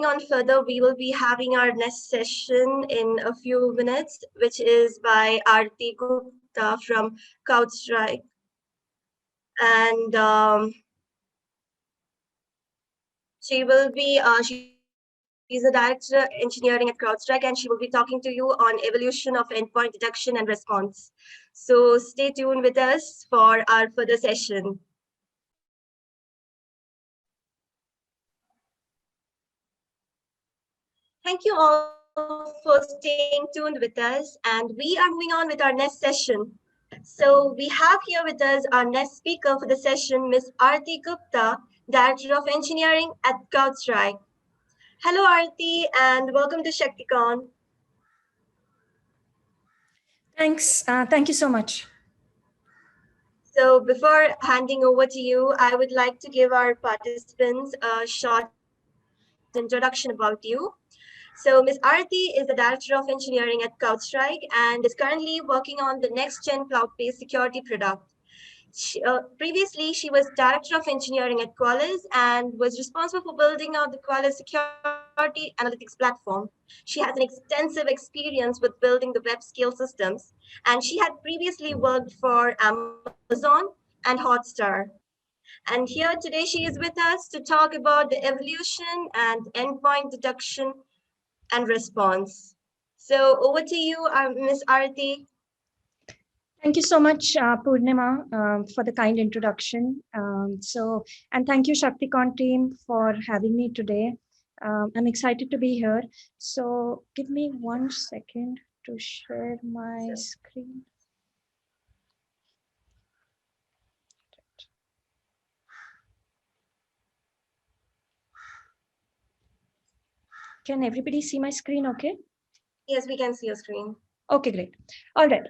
on further, we will be having our next session in a few minutes, which is by Aarti Gupta from Crowdstrike. And she will be, she's a director engineering at Crowdstrike, and she will be talking to you on evolution of endpoint detection and response. So stay tuned with us for our further session. Thank you all for staying tuned with us, and we are moving on with our next session. So we have here with us our next speaker for the session, Ms. Aarti Gupta, Director of Engineering at Crowdstrike. Hello, Aarti, and welcome to ShaktiCon. Thanks. Thank you so much. So before handing over to you, I would like to give our participants a short introduction about you. So Ms. Aarti is the Director of Engineering at Crowdstrike and is currently working on the next-gen cloud-based security product. Previously, she was Director of Engineering at Qualys and was responsible for building out the Qualys Security Analytics platform. She has an extensive experience with building the web scale systems, and she had previously worked for Amazon and Hotstar. And here today she is with us to talk about the evolution and endpoint detection and response. So over to you, Ms. Aarti. Thank you so much, Purnima, for the kind introduction. And thank you, ShaktiCon team, for having me today. I'm excited to be here. So give me 1 second to share my screen. Can everybody see my screen okay? Yes, we can see your screen. Okay, great. All right.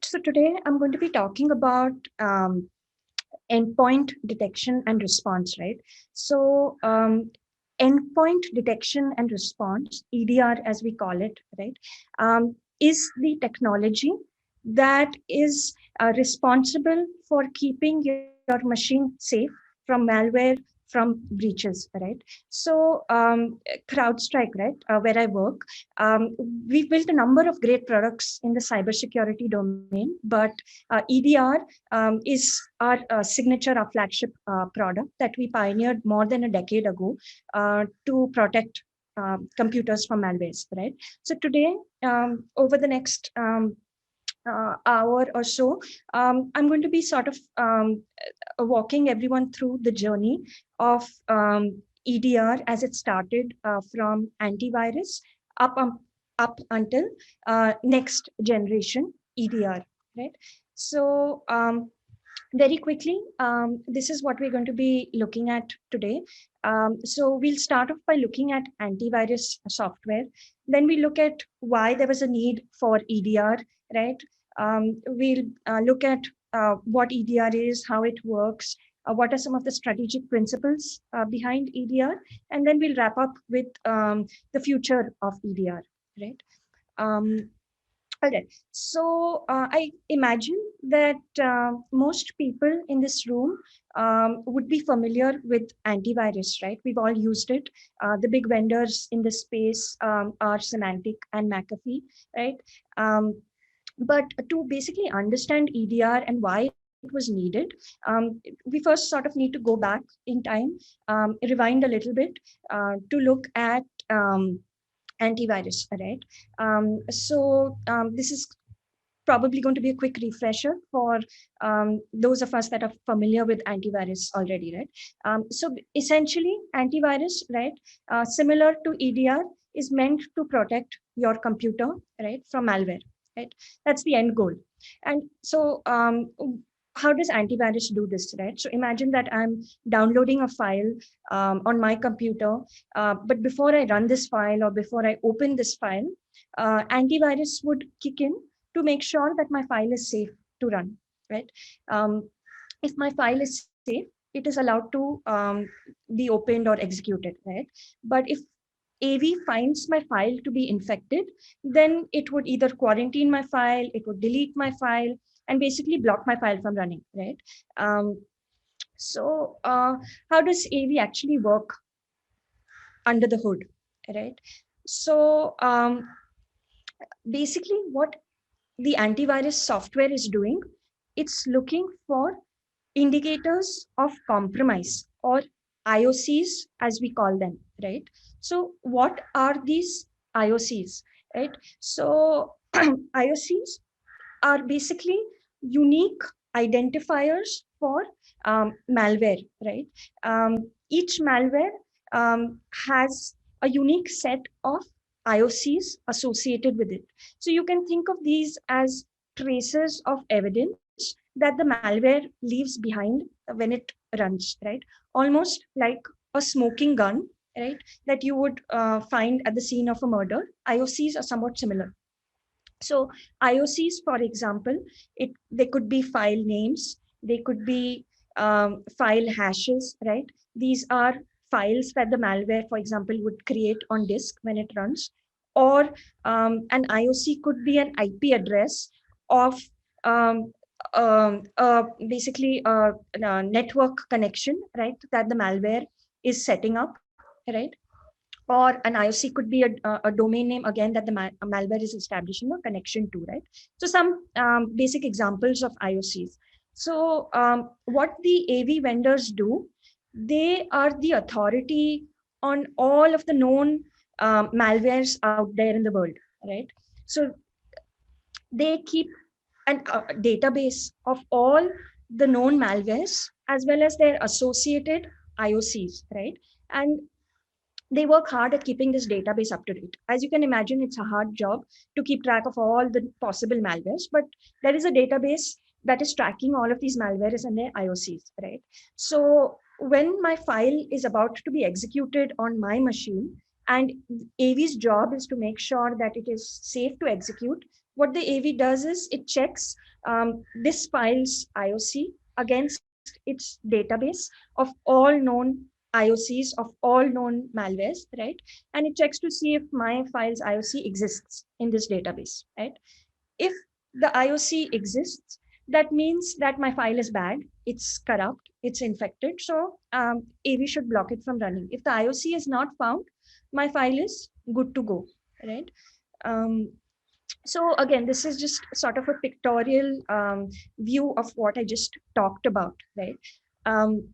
So today I'm going to be talking about endpoint detection and response, right? So endpoint detection and response, EDR as we call it, right, is the technology that is responsible for keeping your machine safe from malware, from breaches, right? So CrowdStrike, right, where I work, we've built a number of great products in the cybersecurity domain, but EDR is our signature, our flagship product that we pioneered more than a decade ago to protect computers from malwares, right? So today, over the next hour or so, I'm going to be sort of walking everyone through the journey of EDR as it started from antivirus up, up until next generation EDR, right? So very quickly, this is what we're going to be looking at today. So we'll start off by looking at antivirus software. Then we look at why there was a need for EDR, right? We'll look at what EDR is, how it works, what are some of the strategic principles behind EDR, and then we'll wrap up with the future of EDR, right? Okay, so I imagine that most people in this room would be familiar with antivirus, right? We've all used it. The big vendors in this space are Symantec and McAfee, right? But to basically understand EDR and why it was needed, we first sort of need to go back in time, rewind a little bit to look at antivirus, right? This is probably going to be a quick refresher for those of us that are familiar with antivirus already, right? So essentially, antivirus, right, similar to EDR, is meant to protect your computer, right, from malware, right? That's the end goal. And so how does antivirus do this, right? So imagine that I'm downloading a file on my computer, but before I run this file or before I open this file, antivirus would kick in to make sure that my file is safe to run, right? If my file is safe, it is allowed to be opened or executed, right? But if AV finds my file to be infected, then it would either quarantine my file, it would delete my file, and basically block my file from running, right? So how does AV actually work? under the hood, right? So basically, what the antivirus software is doing, it's looking for indicators of compromise, or IOCs as we call them, right? So what are these IOCs, right? So IOCs are basically unique identifiers for malware, right? Each malware has a unique set of IOCs associated with it. So you can think of these as traces of evidence that the malware leaves behind when it runs, right? Almost like a smoking gun, right? That you would find at the scene of a murder. IOCs are somewhat similar. So IOCs, for example, they could be file names, they could be file hashes, right? These are files that the malware, for example, would create on disk when it runs. Or an IOC could be an IP address of um, basically a network connection, right? That the malware is setting up, right? Or an IOC could be a domain name again that the malware is establishing a connection to, right? So some basic examples of IOCs. So what the AV vendors do, they are the authority on all of the known malwares out there in the world, right? So they keep a database of all the known malwares as well as their associated IOCs, right? And they work hard at keeping this database up to date. As you can imagine, it's a hard job to keep track of all the possible malwares, but there is a database that is tracking all of these malwares and their IOCs, right? So when my file is about to be executed on my machine, and AV's job is to make sure that it is safe to execute, what the AV does is it checks this file's IOC against its database of all known IOCs of all known malwares, right? And it checks to see if my file's IOC exists in this database, right? If the IOC exists, that means that my file is bad, it's corrupt, it's infected. So AV should block it from running. If the IOC is not found, my file is good to go, right? Um, so again, this is just sort of a pictorial view of what I just talked about, right? Um,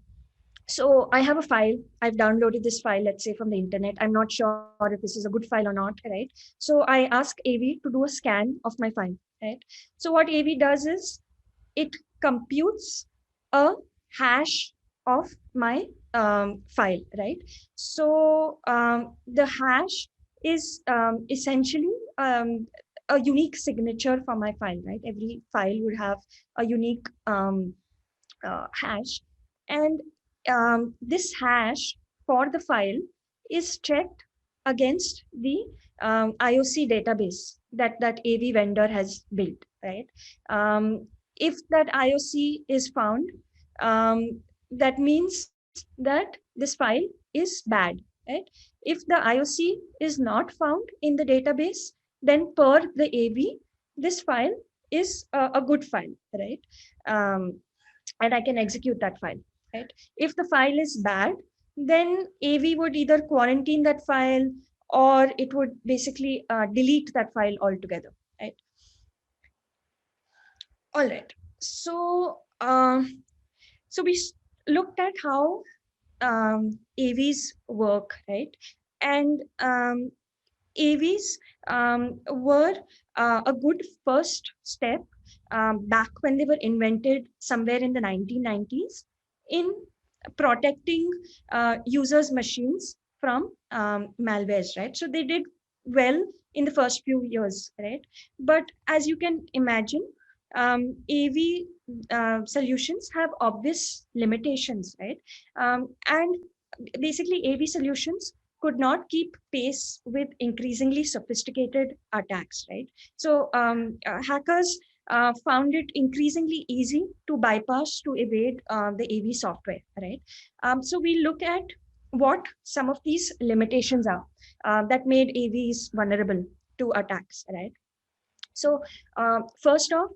so I have a file. I've downloaded this file, let's say from the internet. I'm not sure if this is a good file or not, right? So I ask AV to do a scan of my file, right? So what AV does is it computes a hash of my file, right? So the hash is essentially a unique signature for my file, right? Every file would have a unique hash. And this hash for the file is checked against the IOC database that AV vendor has built, right? If that IOC is found, that means that this file is bad, right? If the IOC is not found in the database, then per the AV, this file is a good file, right? And I can execute that file, right? If the file is bad, then AV would either quarantine that file or it would basically delete that file altogether, right? All right. So, so we looked at how AVs work, right? And AVs were a good first step back when they were invented somewhere in the 1990s in protecting users' machines from malwares, right? So they did well in the first few years, right? But as you can imagine, AV solutions have obvious limitations, right? And basically, AV solutions could not keep pace with increasingly sophisticated attacks, right? So hackers found it increasingly easy to bypass, to evade the AV software, right? So we look at what some of these limitations are that made AVs vulnerable to attacks, right? So first off,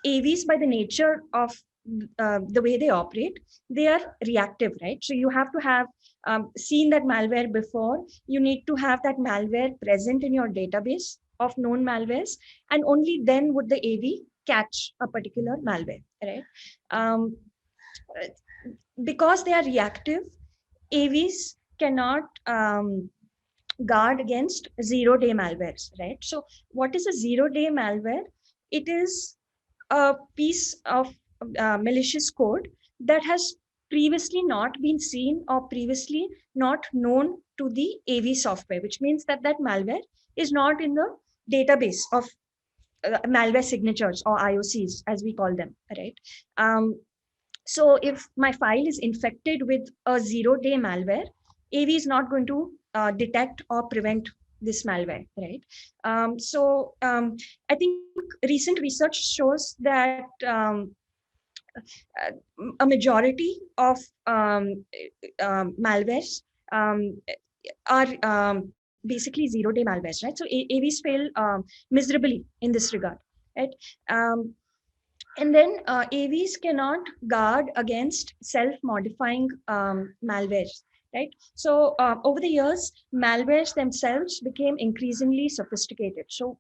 AVs by the nature of the way they operate, they are reactive, right? So you have to have seen that malware before. You need to have that malware present in your database of known malwares, and only then would the AV catch a particular malware, right? Um, because they are reactive, AVs cannot guard against zero-day malwares, right? So what is a zero-day malware? It is a piece of malicious code that has previously not been seen or previously not known to the AV software, which means that that malware is not in the database of malware signatures or IOCs, as we call them, right? Um, so if my file is infected with a zero-day malware, AV is not going to detect or prevent this malware, right? I think recent research shows that a majority of malwares um, are basically zero-day malwares, right? So AVs fail miserably in this regard, right? Um, and then AVs cannot guard against self-modifying malwares, right? So over the years, malwares themselves became increasingly sophisticated. So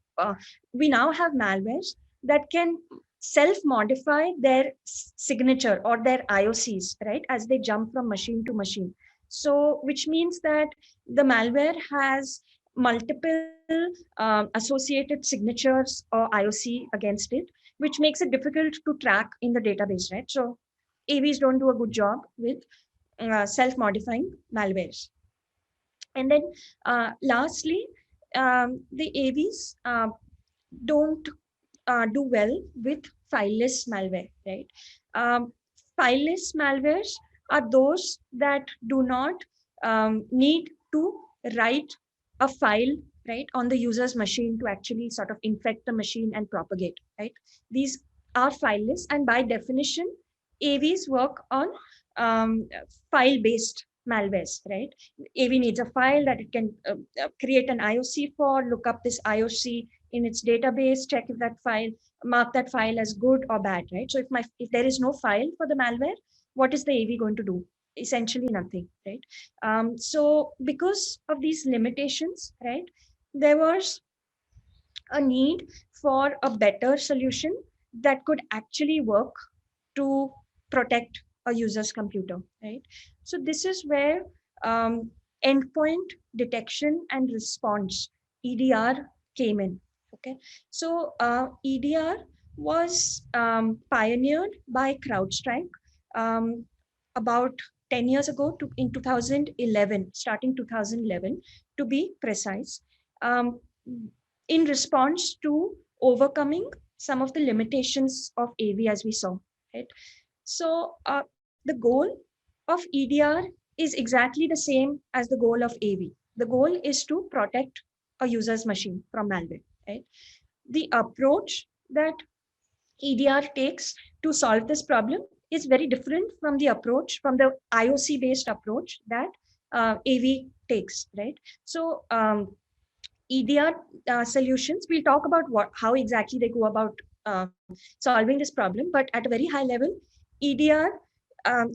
we now have malwares that can self-modify their signature or their IOCs, right, as they jump from machine to machine. So which means that the malware has multiple associated signatures or IOC against it, which makes it difficult to track in the database, right? So AVs don't do a good job with self-modifying malwares. And then lastly, the AVs don't do well with fileless malware, right? Um, Fileless malwares are those that do not need to write a file, right, on the user's machine to actually sort of infect the machine and propagate, right? These are fileless, and by definition, AVs work on file-based malwares, right? AV needs a file that it can create an IOC for, look up this IOC in its database, check if that file, mark that file as good or bad, right? So if there is no file for the malware, what is the AV going to do? Essentially nothing, right? So because of these limitations, right, there was a need for a better solution that could actually work to protect a user's computer, right? So this is where endpoint detection and response, EDR, came in. Okay, so EDR was pioneered by CrowdStrike about 10 years ago, in 2011, starting 2011 to be precise, um, in response to overcoming some of the limitations of AV as we saw, right? So the goal of EDR is exactly the same as the goal of AV. The goal is to protect a user's machine from malware, right? The approach that EDR takes to solve this problem is very different from the approach, from the IOC based approach that AV takes, right? So EDR solutions, we'll talk about how exactly they go about solving this problem, but at a very high level, EDR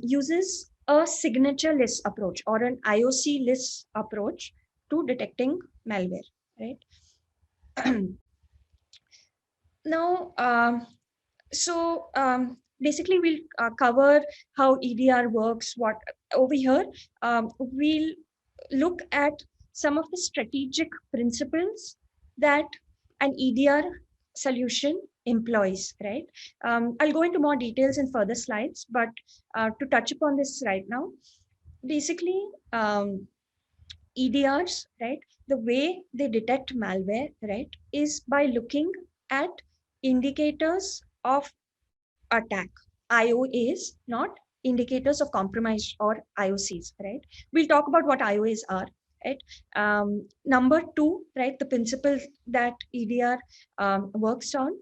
uses a signature-less approach or an IOC-less approach to detecting malware, right? Now, basically we'll cover how EDR works. What over here, we'll look at some of the strategic principles that an EDR solution employs, right? I'll go into more details in further slides, but to touch upon this right now, basically EDRs, right, the way they detect malware, right, is by looking at indicators of attack, IOAs, not indicators of compromise or IOCs, right? We'll talk about what IOAs are, right? Number two, right, the principle that EDR works on,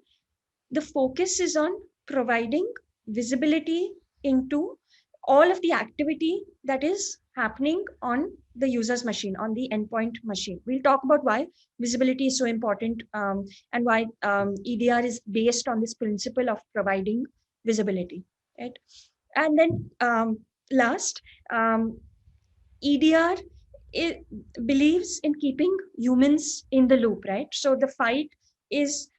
the focus is on providing visibility into all of the activity that is happening on the user's machine, on the endpoint machine. We'll talk about why visibility is so important and why EDR is based on this principle of providing visibility. right? And then last, EDR it believes in keeping humans in the loop, right? So the fight is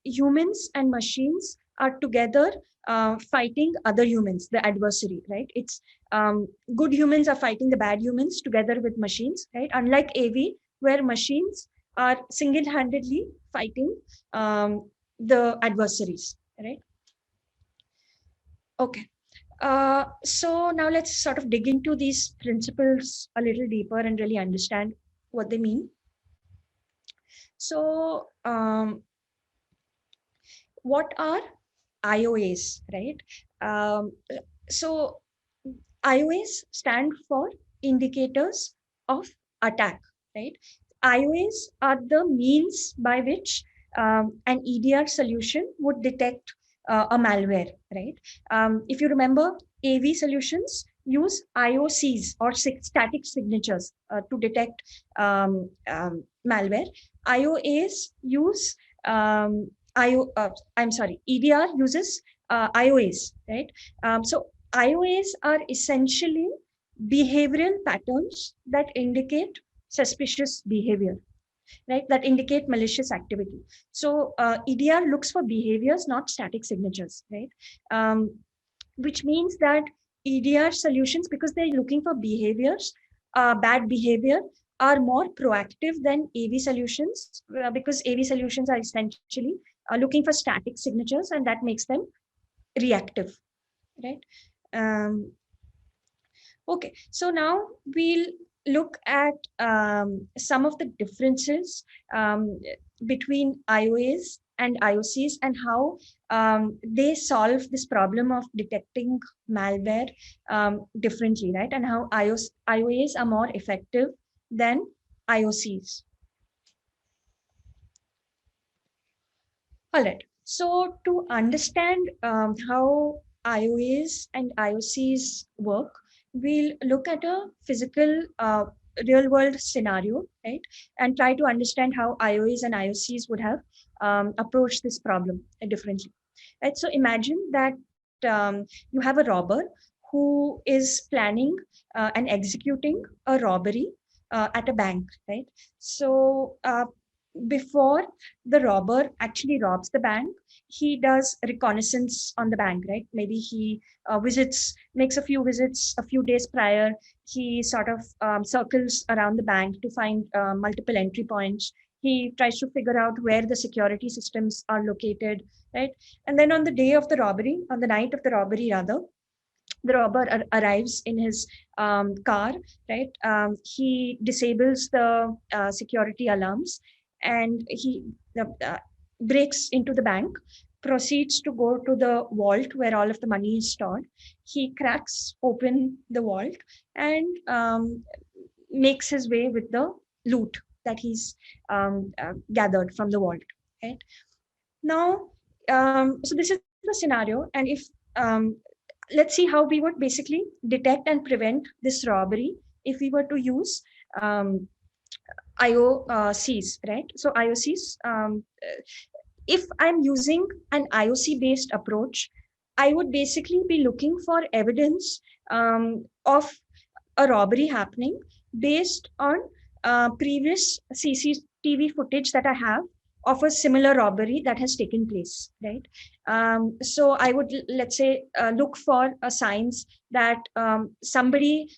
humans and machines are together fighting other humans, the adversary, right? It's good humans are fighting the bad humans together with machines, right? Unlike AV, where machines are single-handedly fighting the adversaries, right? Okay. So now let's sort of dig into these principles a little deeper and really understand what they mean. So, what are IOAs, right? Um, so, IOAs stand for indicators of attack, right? IOAs are the means by which an EDR solution would detect a malware, right? If you remember, AV solutions use IOCs or static signatures to detect malware. IOAs use I'm sorry, EDR uses IOAs, right? So IOAs are essentially behavioral patterns that indicate suspicious behavior, right? That indicate malicious activity. So EDR looks for behaviors, not static signatures, right? Which means that EDR solutions, because they're looking for behaviors, bad behavior, are more proactive than AV solutions because AV solutions are essentially looking for static signatures, and that makes them reactive, right? Um, Okay, so now we'll look at some of the differences between IOAs and IOCs and how they solve this problem of detecting malware differently, right? And how IOAs are more effective than IOCs. All right. So to understand how IOAs and IOCs work, we'll look at a physical real world scenario, right? And try to understand how IOAs and IOCs would have approached this problem differently. Right. So imagine that you have a robber who is planning and executing a robbery at a bank, right? So before the robber actually robs the bank, he does reconnaissance on the bank, right? Maybe he makes a few visits a few days prior. He sort of circles around the bank to find multiple entry points. He tries to figure out where the security systems are located, right? And then on the day of the robbery, on the night of the robbery, rather, the robber arrives in his car, right? He disables the security alarms and he uh, breaks into the bank, proceeds to go to the vault where all of the money is stored. He cracks open the vault and makes his way with the loot that he's gathered from the vault, right? Now, so this is the scenario, and if um, let's see how we would basically detect and prevent this robbery if we were to use um, IOCs, right? So IOCs, if I'm using an IOC based approach, I would basically be looking for evidence of a robbery happening based on previous CCTV footage that I have of a similar robbery that has taken place, right? So I would, let's say, look for signs that somebody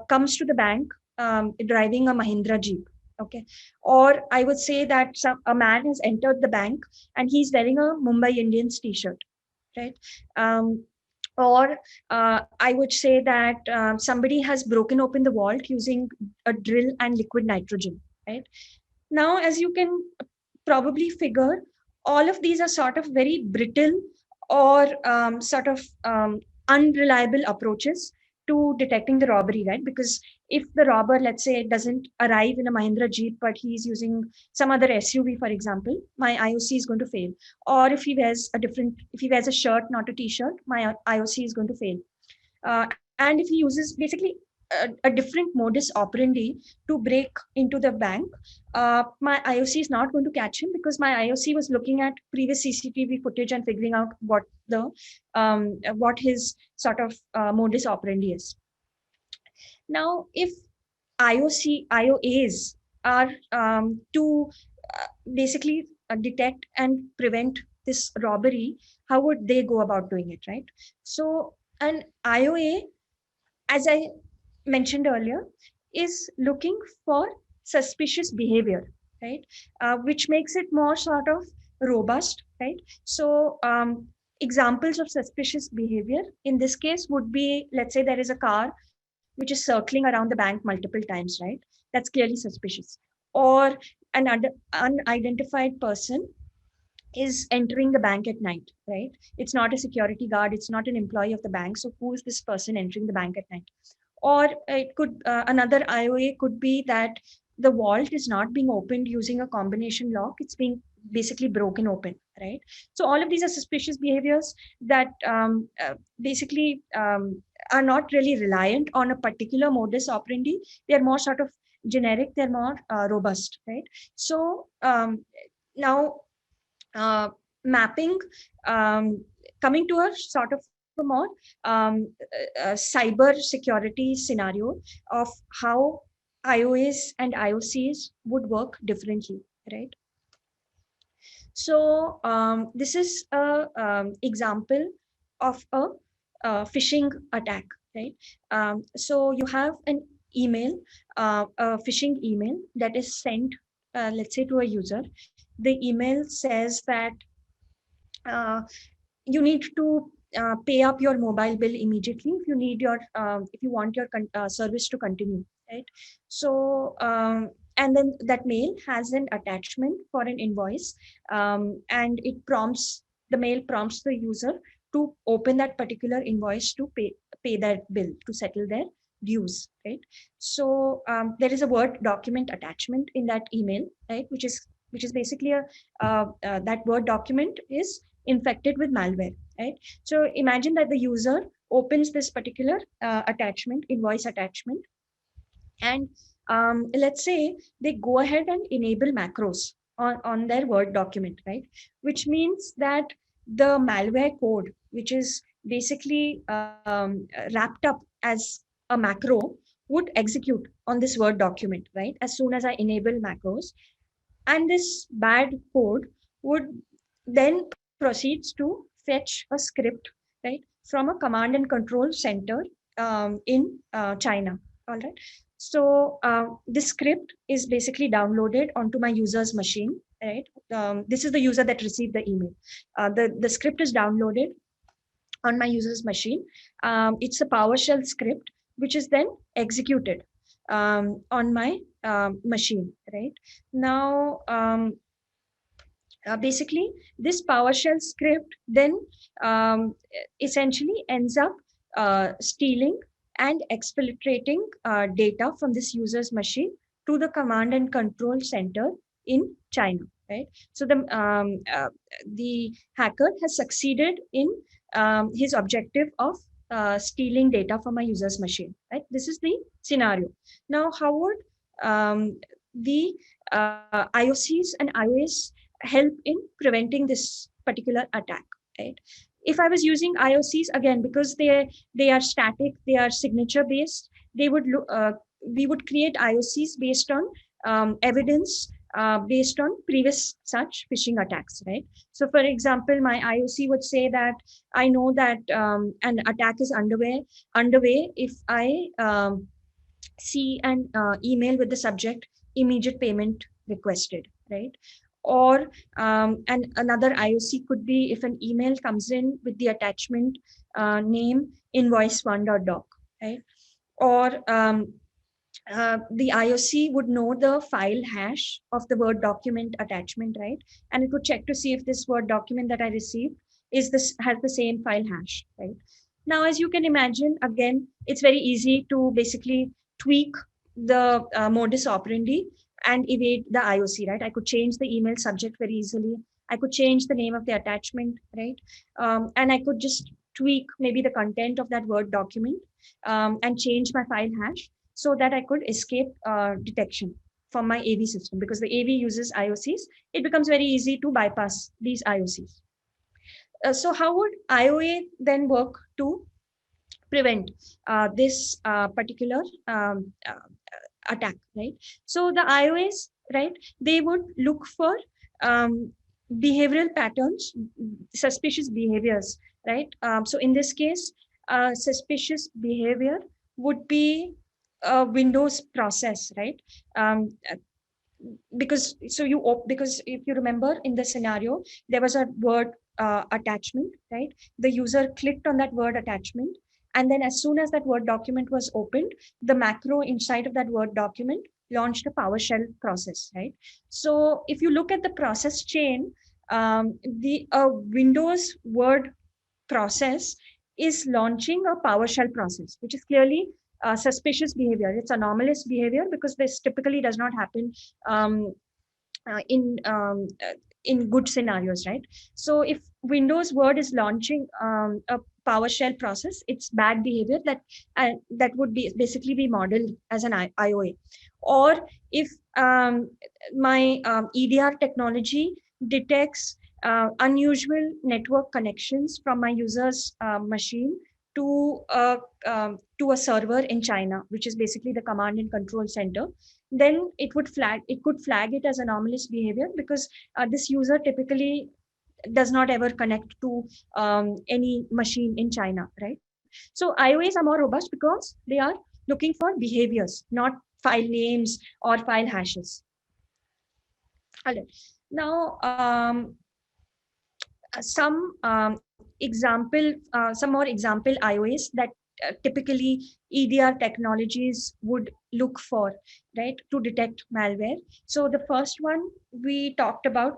comes to the bank driving a Mahindra Jeep, okay? Or I would say that a man has entered the bank and he's wearing a Mumbai Indians t-shirt, right? Um, or I would say that somebody has broken open the vault using a drill and liquid nitrogen, right? Now, as you can probably figure, all of these are sort of very brittle or sort of unreliable approaches to detecting the robbery, right? Because if the robber, let's say, doesn't arrive in a Mahindra Jeep, but he's using some other SUV, for example, my IOC is going to fail. Or if he wears a shirt, not a t-shirt, my IOC is going to fail. And if he uses basically a different modus operandi to break into the bank, my IOC is not going to catch him because my IOC was looking at previous CCTV footage and figuring out what his sort of modus operandi is. Now, if IOAs are to basically detect and prevent this robbery, how would they go about doing it, right? So an IOA, as I mentioned earlier, is looking for suspicious behavior, right? Which makes it more sort of robust, right? So examples of suspicious behavior in this case would be, let's say there is a car which is circling around the bank multiple times, right? That's clearly suspicious. Or an unidentified person is entering the bank at night, right? It's not a security guard, it's not an employee of the bank. So who is this person entering the bank at night? Or it could another IOA could be that the vault is not being opened using a combination lock; it's being basically broken open, right? So all of these are suspicious behaviors that basically are not really reliant on a particular modus operandi. They are more sort of generic. They're more robust, right? So now mapping, um, coming to a sort of a more cyber security scenario of how IOAs and IOCs would work differently, right? So this is a example of a phishing attack, right? So you have an email, a phishing email that is sent, let's say, to a user. The email says that uh, you need to pay up your mobile bill immediately if you need your if you want your service to continue, right? So and then that mail has an attachment for an invoice, and the mail prompts the user to open that particular invoice to pay that bill to settle their dues, right? So there is a Word document attachment in that email, right? Which is basically a that Word document is infected with malware, right? So imagine that the user opens this particular attachment, invoice attachment, and let's say they go ahead and enable macros on their Word document, right? Which means that the malware code, which is basically wrapped up as a macro, would execute on this Word document, right? As soon as I enable macros, and this bad code would then proceeds to fetch a script, right, from a command and control center in China. All right. So this script is basically downloaded onto my user's machine, right? This is the user that received the email. The script is downloaded on my user's machine. It's a PowerShell script which is then executed on my machine, right? Now, basically, this PowerShell script then um, essentially ends up stealing and exfiltrating data from this user's machine to the command and control center in China. Right. So the hacker has succeeded in his objective of stealing data from a user's machine. Right. This is the scenario. Now, how would the IOCs and iOS help in preventing this particular attack, right? If I was using IOCs, again, because they are static, they are signature based, they would we would create IOCs based on evidence based on previous such phishing attacks, right? So for example, my IOC would say that I know that an attack is underway if I see an email with the subject immediate payment requested, right? Or and another IOC could be if an email comes in with the attachment name invoice1.doc, right? Or the IOC would know the file hash of the Word document attachment, right? And it would check to see if this Word document that I received has the same file hash, right? Now, as you can imagine, again, it's very easy to basically tweak the modus operandi and evade the IOC, right? I could change the email subject very easily. I could change the name of the attachment, right? And I could just tweak maybe the content of that Word document, and change my file hash so that I could escape detection from my AV system. Because the AV uses IOCs, it becomes very easy to bypass these IOCs. So how would IOA then work to prevent this particular attack, right? So the iOS, right, they would look for um, behavioral patterns, suspicious behaviors, right? So in this case, suspicious behavior would be a Windows process, right? Um, because if you remember in the scenario, there was a Word attachment, right? The user clicked on that Word attachment, and then as soon as that Word document was opened, the macro inside of that Word document launched a PowerShell process, right? So if you look at the process chain, the Windows Word process is launching a PowerShell process, which is clearly suspicious behavior. It's anomalous behavior because this typically does not happen um, uh, in um, uh, in good scenarios, right? So if Windows Word is launching a PowerShell process, it's bad behavior that would be basically be modeled as an IOA. Or if my EDR technology detects unusual network connections from my user's machine to to a server in China, which is basically the command and control center, then it could flag it as anomalous behavior because this user typically does not ever connect to any machine in China, right? So IOAs are more robust because they are looking for behaviors, not file names or file hashes. All right. Now, some more example IOAs that typically EDR technologies would look for, right, to detect malware. So the first one we talked about.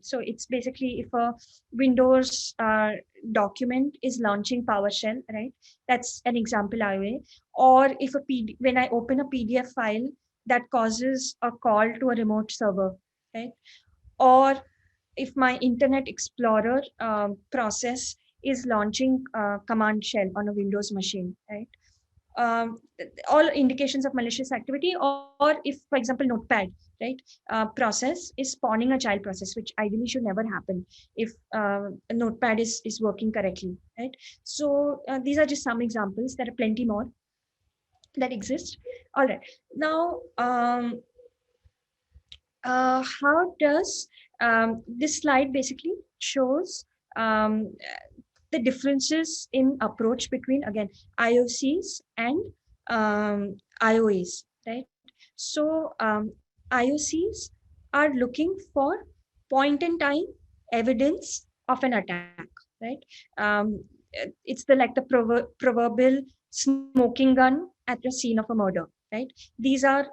So it's basically if a Windows document is launching PowerShell, right? That's an example IOA. Or if when I open a PDF file that causes a call to a remote server, right? Or if my Internet Explorer process is launching command shell on a Windows machine, right? All indications of malicious activity. Or if, for example, Notepad, right, process is spawning a child process, which ideally should never happen if a Notepad is working correctly, right? So these are just some examples. There are plenty more that exist. All right. Now, how does this slide basically shows the differences in approach between, again, IOCs and IOAs, right? So IOCs are looking for point in time evidence of an attack, right? Um, it's like the proverbial smoking gun at the scene of a murder, right? These are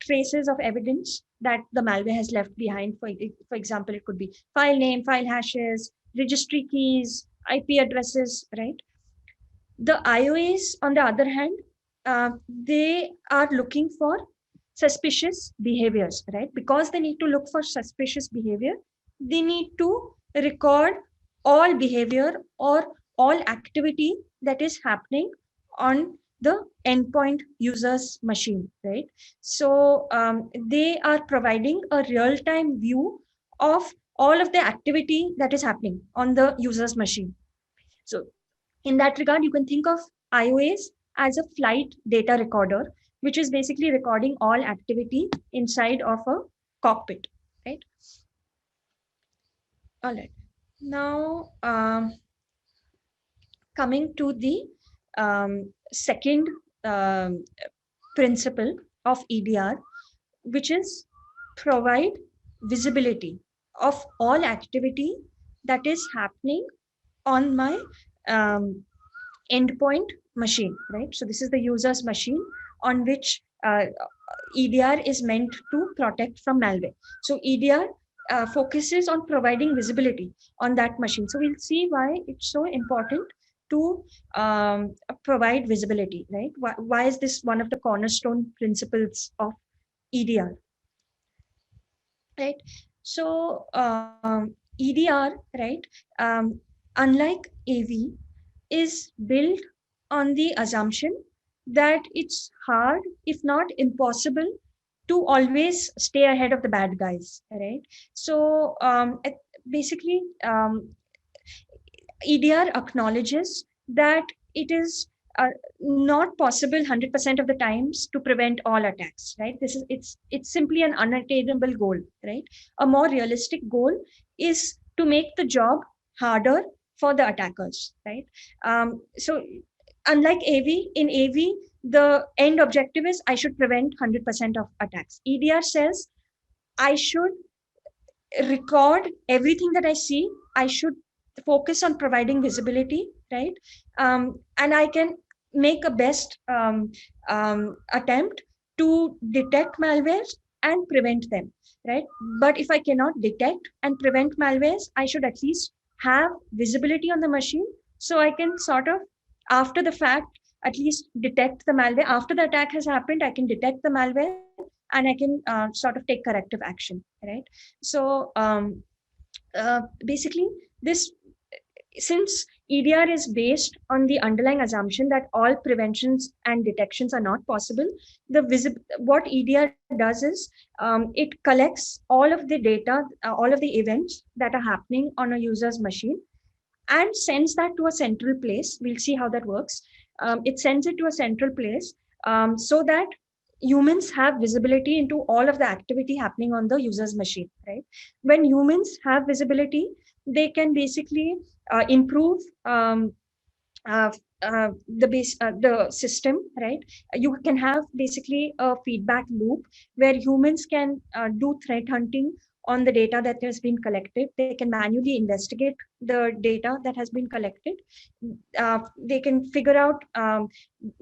traces of evidence that the malware has left behind. For example, it could be file name, file hashes, registry keys, IP addresses, right? The IOAs, on the other hand, they are looking for suspicious behaviors, right? Because they need to look for suspicious behavior, they need to record all behavior or all activity that is happening on the endpoint user's machine, right? So they are providing a real-time view of all of the activity that is happening on the user's machine. So in that regard, you can think of IOAs as a flight data recorder, which is basically recording all activity inside of a cockpit, right? All right. Now, coming to the second principle of EDR, which is provide visibility of all activity that is happening on my endpoint machine, right? So this is the user's machine on which EDR is meant to protect from malware. So EDR focuses on providing visibility on that machine. So we'll see why it's so important to provide visibility, right? Why is this one of the cornerstone principles of EDR, right? So EDR, right? Unlike AV, is built on the assumption that it's hard, if not impossible, to always stay ahead of the bad guys, right? So basically, EDR acknowledges that it is not possible 100% of the times to prevent all attacks, right? It's simply an unattainable goal, right? A more realistic goal is to make the job harder for the attackers, right? So unlike AV, in AV, the end objective is I should prevent 100% of attacks. EDR says I should record everything that I see. I should focus on providing visibility, right? And I can make a best attempt to detect malwares and prevent them, right? But if I cannot detect and prevent malwares, I should at least have visibility on the machine so I can sort of, after the fact, at least detect the malware. After the attack has happened, I can detect the malware and I can sort of take corrective action, right? So basically, this since EDR is based on the underlying assumption that all preventions and detections are not possible, what EDR does is it collects all of the data, all of the events that are happening on a user's machine and sends that to a central place. We'll see how that works. It sends it to a central place so that humans have visibility into all of the activity happening on the user's machine, right? When humans have visibility, they can basically improve uh, the system, right? You can have basically a feedback loop where humans can do threat hunting on the data that has been collected. They can manually investigate the data that has been collected. They can figure out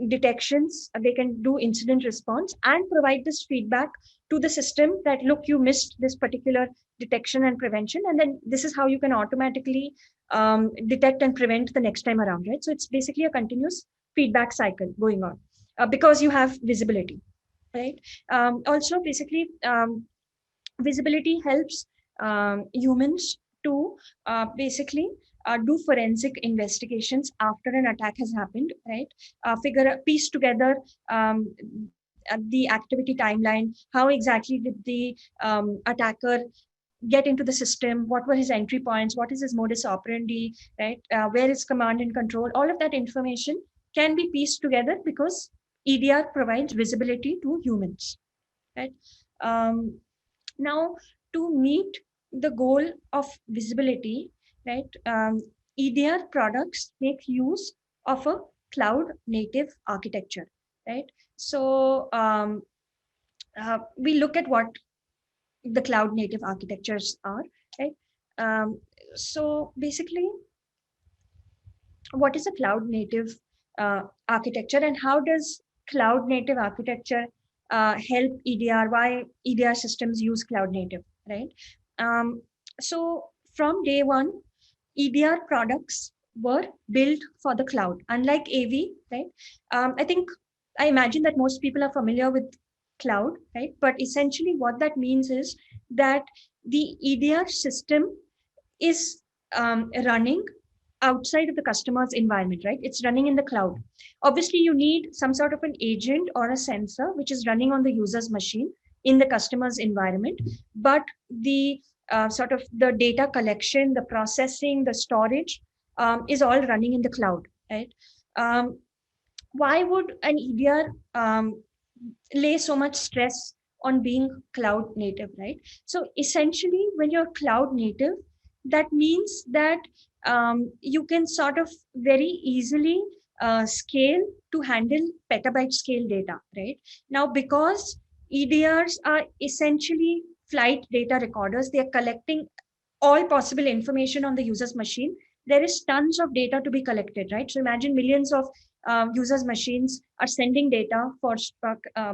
detections. They can do incident response and provide this feedback to the system that look, you missed this particular detection and prevention, and then this is how you can automatically detect and prevent the next time around, right? So it's basically a continuous feedback cycle going on because you have visibility, right? Also, basically, visibility helps humans to basically do forensic investigations after an attack has happened, right? Piece together the activity timeline. How exactly did the attacker get into the system? What were his entry points? What is his modus operandi, right? Where is command and control? All of that information can be pieced together because EDR provides visibility to humans, right? Um, Now, to meet the goal of visibility, right, EDR products make use of a cloud native architecture, right? So we look at what the cloud native architectures are, right? Um, so basically, what is a cloud native architecture and how does cloud native architecture help EDR? Why EDR systems use cloud native, right? Um, so from day one, EDR products were built for the cloud, unlike AV, right? I think I imagine that most people are familiar with cloud, right? But essentially, what that means is that the EDR system is running outside of the customer's environment, right? It's running in the cloud. Obviously, you need some sort of an agent or a sensor which is running on the user's machine in the customer's environment, but the sort of the data collection, the processing, the storage is all running in the cloud, right? Um, why would an EDR lay so much stress on being cloud native, right? So essentially, when you're cloud native, that means that you can sort of very easily scale to handle petabyte scale data, right? Now, because EDRs are essentially flight data recorders, they are collecting all possible information on the user's machine. There is tons of data to be collected, right? So imagine millions of users' machines are sending data for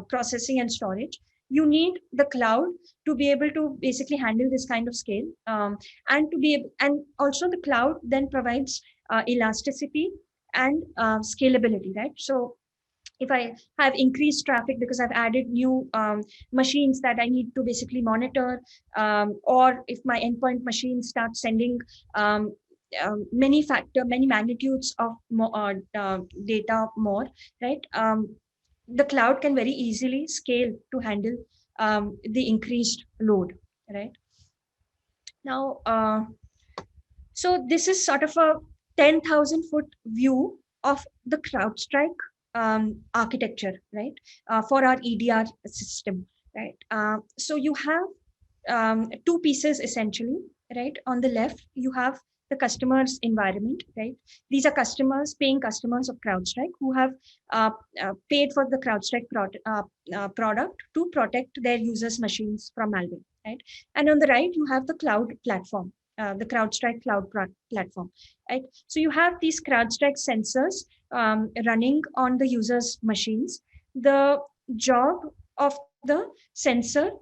processing and storage. You need the cloud to be able to basically handle this kind of scale, and to be able, and also the cloud then provides elasticity and scalability, right? So if I have increased traffic because I've added new machines that I need to basically monitor, or if my endpoint machine starts sending many magnitudes of data more, right? The cloud can very easily scale to handle the increased load, right? Now, so this is sort of a 10,000-foot view of the CrowdStrike architecture, right? For our EDR system, right? So you have two pieces essentially, right? On the left, you have the customer's environment, right? These are customers, paying customers of CrowdStrike who have paid for the CrowdStrike product to protect their users' machines from malware, right? And on the right, you have the cloud platform, the CrowdStrike cloud platform, right? So you have these CrowdStrike sensors running on the user's machines. The job of the sensor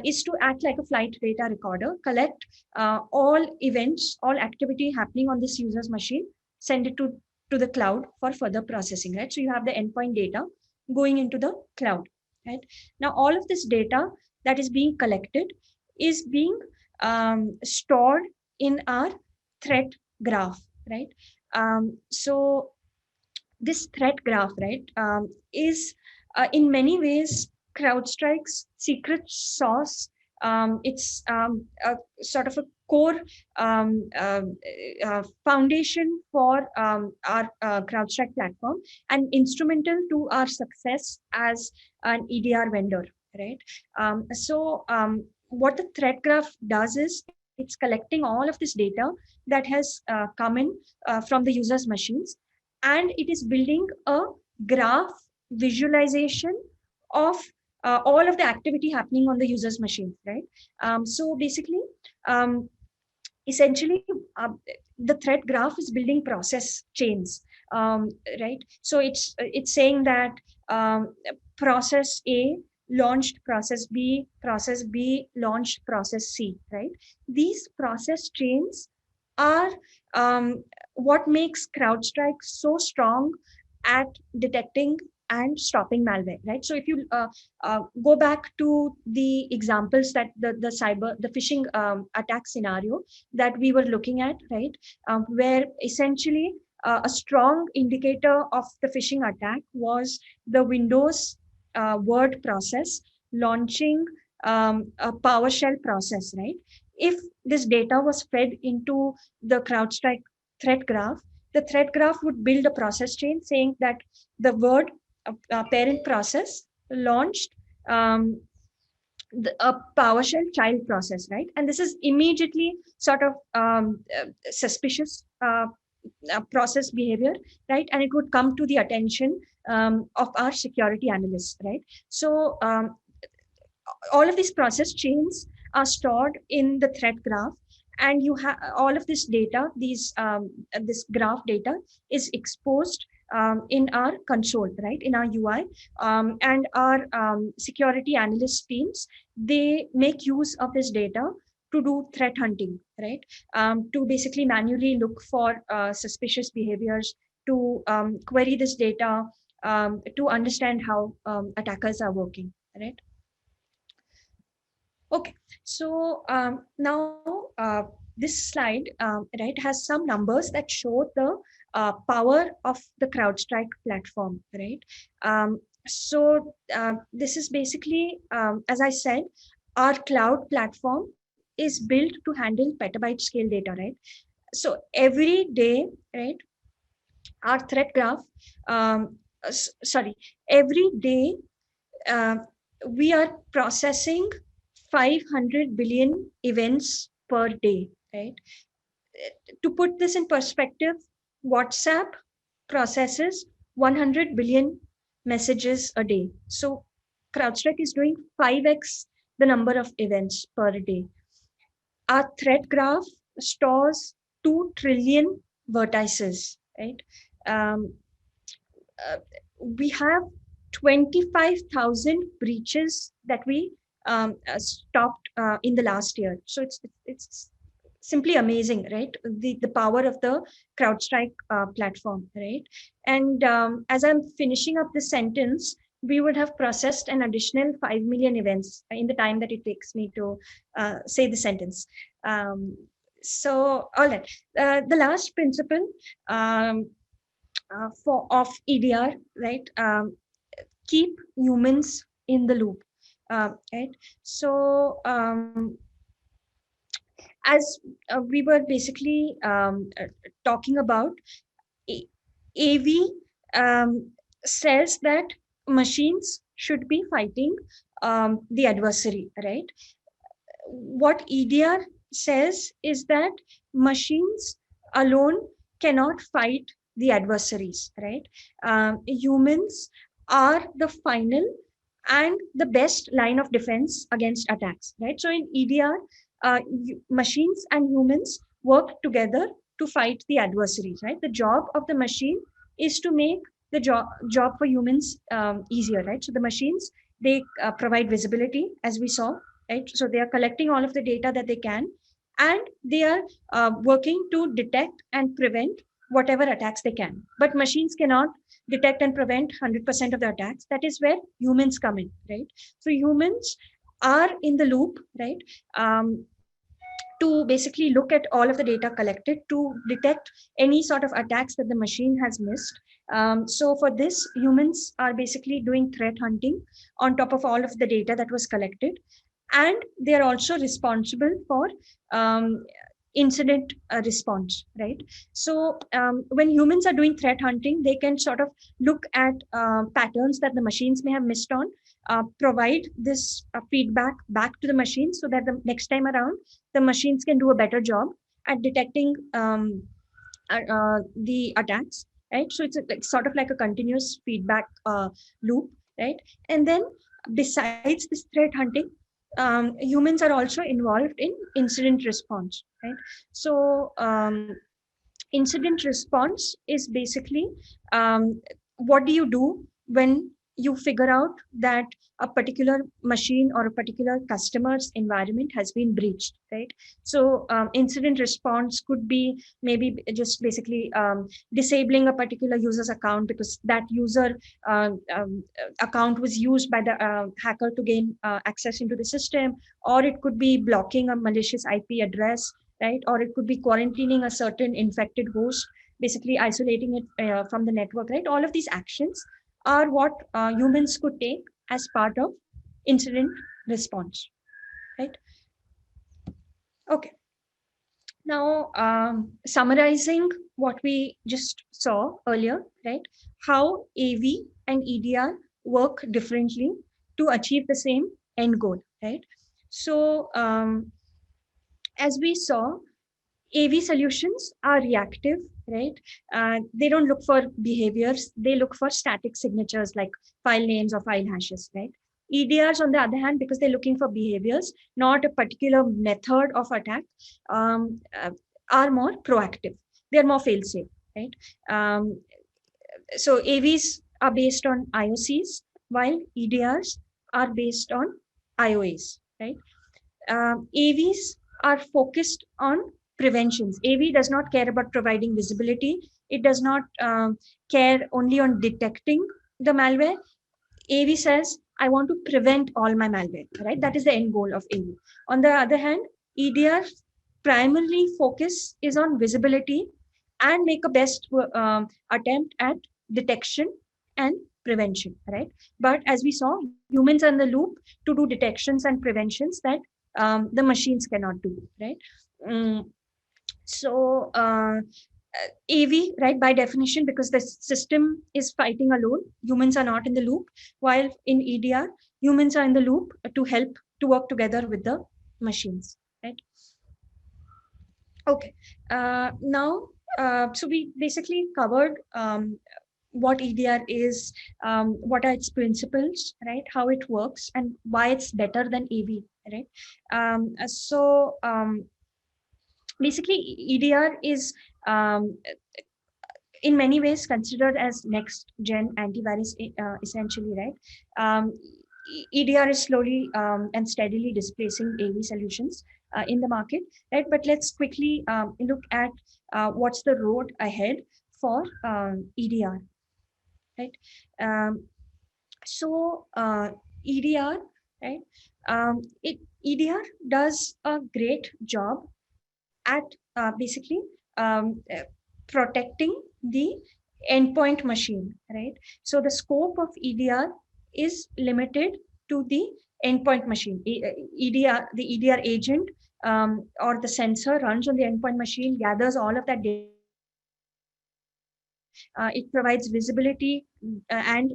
is to act like a flight data recorder, collect all events, all activity happening on this user's machine, send it to the cloud for further processing, right? So you have the endpoint data going into the cloud, right? Now, all of this data that is being collected is being stored in our threat graph, right? So this threat graph, right, is in many ways CrowdStrike's secret sauce. It's a sort of a core foundation for our CrowdStrike platform and instrumental to our success as an EDR vendor, right? What the threat graph does is it's collecting all of this data that has come in from the user's machines, and it is building a graph visualization of all of the activity happening on the user's machine, right? So basically, um, essentially, the threat graph is building process chains, um, right? So it's saying that process A launched process B launched process C, right? These process chains are what makes CrowdStrike so strong at detecting and stopping malware, right? So if you go back to the examples that the phishing attack scenario that we were looking at, right, where essentially a strong indicator of the phishing attack was the Windows word process launching a PowerShell process, right? If this data was fed into the CrowdStrike threat graph, the threat graph would build a process chain saying that the word parent process launched a PowerShell child process, right? And this is immediately sort of suspicious process behavior, right? And it would come to the attention of our security analysts, right? So all of these process chains are stored in the threat graph, and you have all of this data, this graph data is exposed in our console, right, in our UI, and our security analyst teams, they make use of this data to do threat hunting, right? To basically manually look for suspicious behaviors, to query this data, to understand how attackers are working, right? Okay, so now this slide, right, has some numbers that show the power of the CrowdStrike platform, right? This is basically, as I said, our cloud platform is built to handle petabyte scale data, right? So every day, right, our threat graph, sorry, every day uh, we are processing 500 billion events per day, right? To put this in perspective, WhatsApp processes 100 billion messages a day. So CrowdStrike is doing 5x the number of events per day. Our threat graph stores 2 trillion vertices, right? Um, uh, we have 25,000 breaches that we stopped in the last year. So it's simply amazing, right? The power of the CrowdStrike platform, right? And as I'm finishing up this sentence, we would have processed an additional 5 million events in the time that it takes me to say the sentence. Um, So, all right. The last principle um, for of EDR, right? Keep humans in the loop, right? So, as we were basically talking about, A- AV says that machines should be fighting the adversary, right? What EDR says is that machines alone cannot fight the adversaries, right? Humans are the final and the best line of defense against attacks, right? So in EDR, machines and humans work together to fight the adversaries, right? The job of the machine is to make the job for humans easier, right? So the machines, they provide visibility, as we saw, right? So they are collecting all of the data that they can, and they are working to detect and prevent whatever attacks they can. But machines cannot detect and prevent 100% of the attacks. That is where humans come in, right? So humans are in the loop, right? Um, to basically look at all of the data collected to detect any sort of attacks that the machine has missed. So for this, humans are basically doing threat hunting on top of all of the data that was collected, and they are also responsible for um, incident response, right? So when humans are doing threat hunting, they can sort of look at patterns that the machines may have missed on, provide this feedback back to the machine so that the next time around the machines can do a better job at detecting the attacks, right? So it's like sort of like a continuous feedback loop, right? And then besides this threat hunting, humans are also involved in incident response, right? So incident response is basically what do you do when you figure out that a particular machine or a particular customer's environment has been breached, right? So incident response could be maybe just basically disabling a particular user's account because that user account was used by the hacker to gain access into the system, or it could be blocking a malicious IP address, right? Or it could be quarantining a certain infected host, basically isolating it from the network, right? All of these actions are what humans could take as part of incident response, right? Okay. Now, summarizing what we just saw earlier, right? How AV and EDR work differently to achieve the same end goal, right? So, as we saw, AV solutions are reactive, right? They don't look for behaviors, they look for static signatures like file names or file hashes, right? EDRs, on the other hand, because they're looking for behaviors, not a particular method of attack, are more proactive. They're more fail-safe, right? Um, so AVs are based on IOCs, while EDRs are based on IOAs, right? AVs are focused on preventions. AV does not care about providing visibility. It does not care only on detecting the malware. AV says, I want to prevent all my malware, right? That is the end goal of AV. On the other hand, EDR primarily focus is on visibility and make a best attempt at detection and prevention, right? But as we saw, humans are in the loop to do detections and preventions that the machines cannot do, right? Mm, so AV, right, by definition, because the system is fighting alone, humans are not in the loop, while in EDR, humans are in the loop to help to work together with the machines, right? Okay. Now, so we basically covered what EDR is, what are its principles, right? How it works, and why it's better than AV, right? So basically, EDR is in many ways considered as next gen antivirus, essentially, right? Um, EDR is slowly and steadily displacing AV solutions in the market, right? But let's quickly look at what's the road ahead for EDR, right? Um, so EDR, right? EDR does a great job at basically protecting the endpoint machine, right? So the scope of EDR is limited to the endpoint machine. EDR, the EDR agent or the sensor runs on the endpoint machine, gathers all of that data, it provides visibility and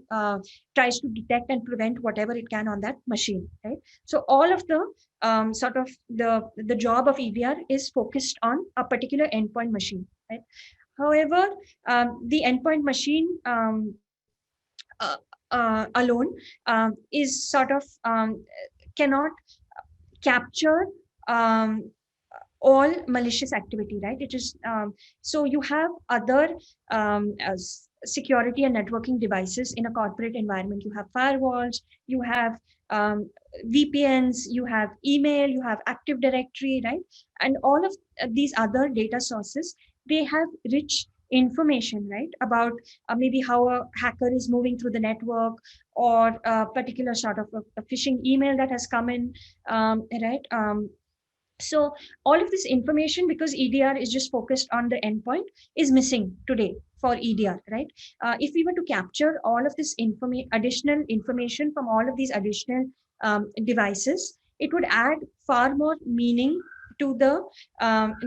tries to detect and prevent whatever it can on that machine, right? So all of the sort of the job of EDR is focused on a particular endpoint machine, right? However, the endpoint machine uh, alone is sort of cannot capture um, all malicious activity, right? It is so you have other security and networking devices in a corporate environment. You have firewalls, you have VPNs, you have email, you have Active Directory, right? And all of these other data sources, they have rich information, right, about maybe how a hacker is moving through the network, or a particular sort of a phishing email that has come in, right? So all of this information, because EDR is just focused on the endpoint, is missing today for EDR, right? If we were to capture all of this additional information from all of these additional devices, it would add far more meaning to the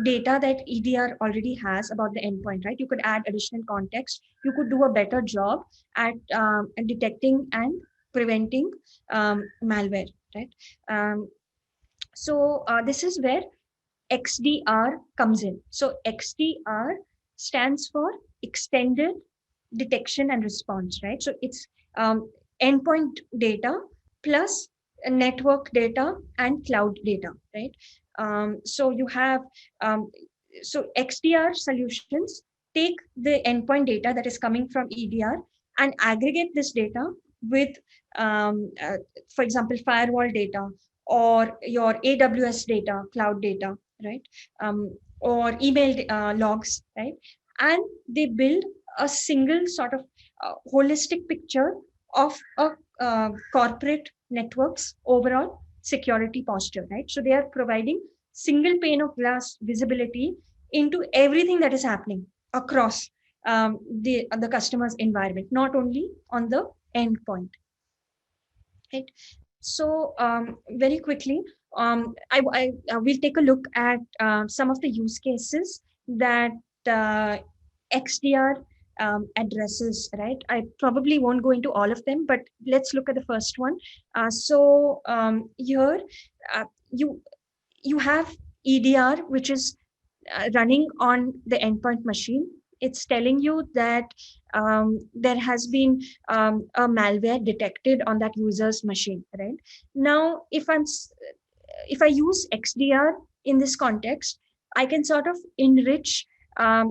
data that EDR already has about the endpoint, right? You could add additional context. You could do a better job at detecting and preventing malware, right? Um, so this is where XDR comes in. So XDR stands for extended detection and response, right? So it's endpoint data plus network data and cloud data, right? So you have so XDR solutions take the endpoint data that is coming from EDR and aggregate this data with, for example, firewall data or your AWS data, cloud data, right? Or email logs, right? And they build a single sort of holistic picture of a corporate network's overall security posture, right? So they are providing single pane of glass visibility into everything that is happening across the customer's environment, not only on the endpoint, right? So very quickly, will take a look at some of the use cases that uh, XDR addresses, right? I probably won't go into all of them, but let's look at the first one. Here, uh, you you have EDR, which is running on the endpoint machine. It's telling you that there has been a malware detected on that user's machine, right? Now, if I use XDR in this context, I can sort of enrich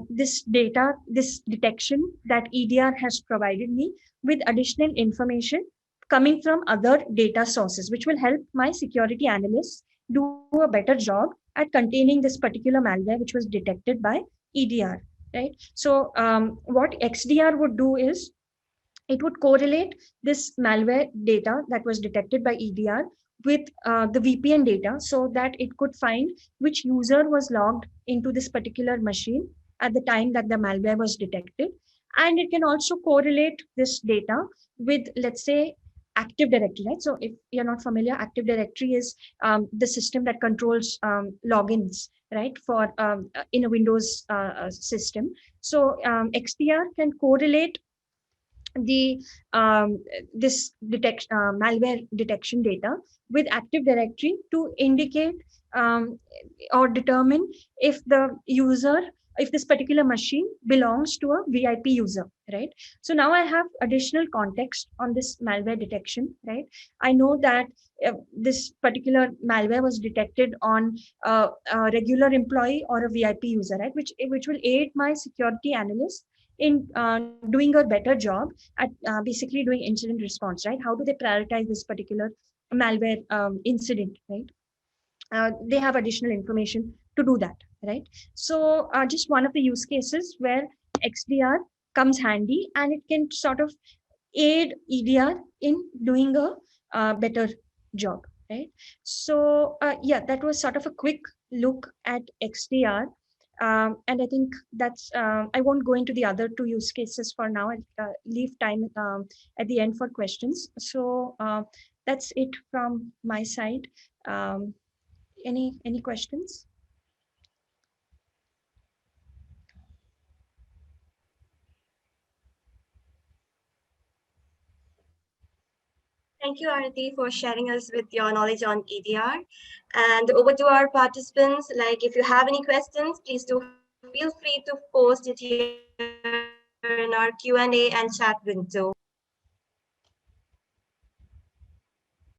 this data, this detection that EDR has provided me with additional information coming from other data sources, which will help my security analysts do a better job at containing this particular malware which was detected by EDR, right? So what XDR would do is it would correlate this malware data that was detected by EDR with the VPN data so that it could find which user was logged into this particular machine at the time that the malware was detected. And it can also correlate this data with, let's say, Active Directory, right? So if you're not familiar, Active Directory is the system that controls logins, right, for in a Windows system. So XDR can correlate the this detection malware detection data with Active Directory to indicate or determine if the user, if this particular machine belongs to a VIP user, right? So now I have additional context on this malware detection, right? I know that this particular malware was detected on a regular employee or a VIP user, right? Which will aid my security analyst in doing a better job at basically doing incident response, right? How do they prioritize this particular malware incident, right? They have additional information to do that, right? So just one of the use cases where XDR comes handy, and it can sort of aid EDR in doing a better job. right? So yeah, that was sort of a quick look at XDR. And I think that's, I won't go into the other two use cases for now. I'll leave time at the end for questions. So that's it from my side. Um, any questions? Thank you, Aarti, for sharing us with your knowledge on EDR. And over to our participants, like if you have any questions, please do feel free to post it here in our Q&A and chat window.